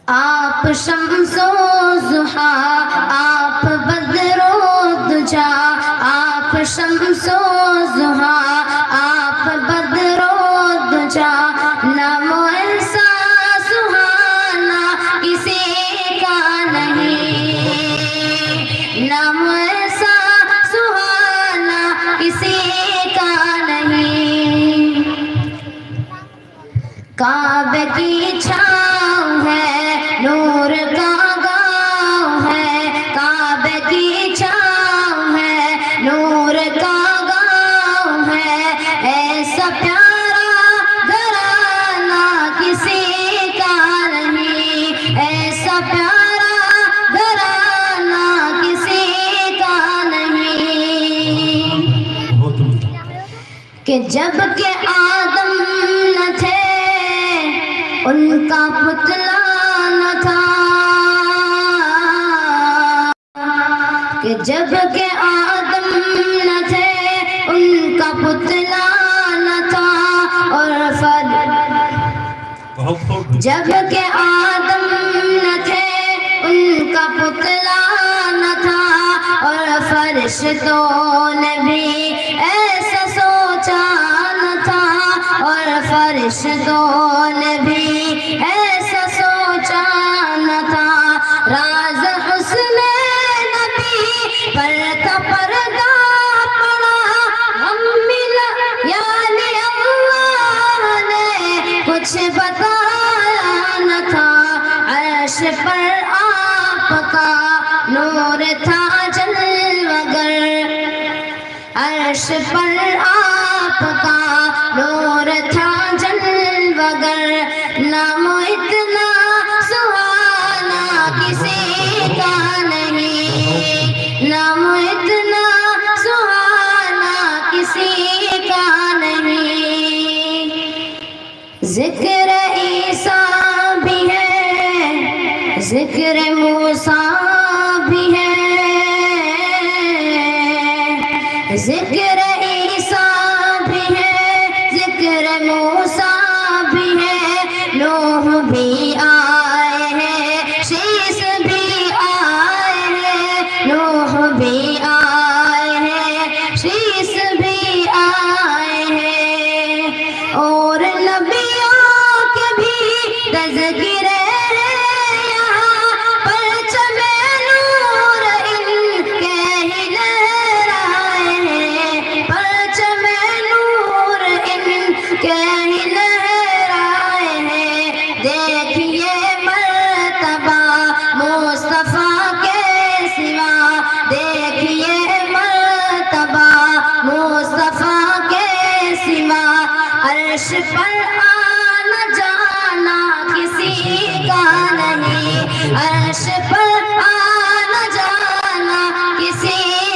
آپ شمس و ضحا آپ بدر و دجا آپ شمس و ضحا آپ بدر و دجا نام ایسا سہانا کسی کا نہیں نام ایسا سہانا کسی کا نہیں کعبے کی چھاؤں ہے نور کا گاؤں ہے کعبے کی چھاؤں ہے نور کا گاؤں ہے ایسا پیارا گھرانہ کسی کا نہیں ایسا پیارا گھرانہ کسی کا نہیں کہ جب کہ آدم نہ تھے ان کا پتلا نہ تھا کہ جب کہ آدم نہ تھے ان کا پتلا نہ تھا اور جب کہ آدم نہ تھے ان کا پتلا نہ تھا اور فرشتوں نے بھی ایسا سوچا نہ تھا اور فرشتوں نے بھی ایسا سوچا نہ تھا راز حسن نبی پر کا پردہ پڑا ہم ملا یعنی اللہ نے کچھ بتایا نہ تھا عرش پر آپ کا نور تھا جلوگر عرش پر آپ کا نور تھا جلوگر نام اتنا سہانا کسی کا نہیں نام اتنا سہانا کسی کا نہیں ذکر عیسیٰ بھی ہے ذکر موسیٰ بھی ہے ذکر عیسیٰ بھی ہے ذکر موسیٰ بھی ہے نوح بھی آئے ہیں شیس بھی آئے ہیں نوح بھی آئے ہیں شیس بھی آئے ہیں اور نبیوں کے بھی تذکرے عرش پر آنا جانا کسی کا نہیں عرش پر آنا جانا کسی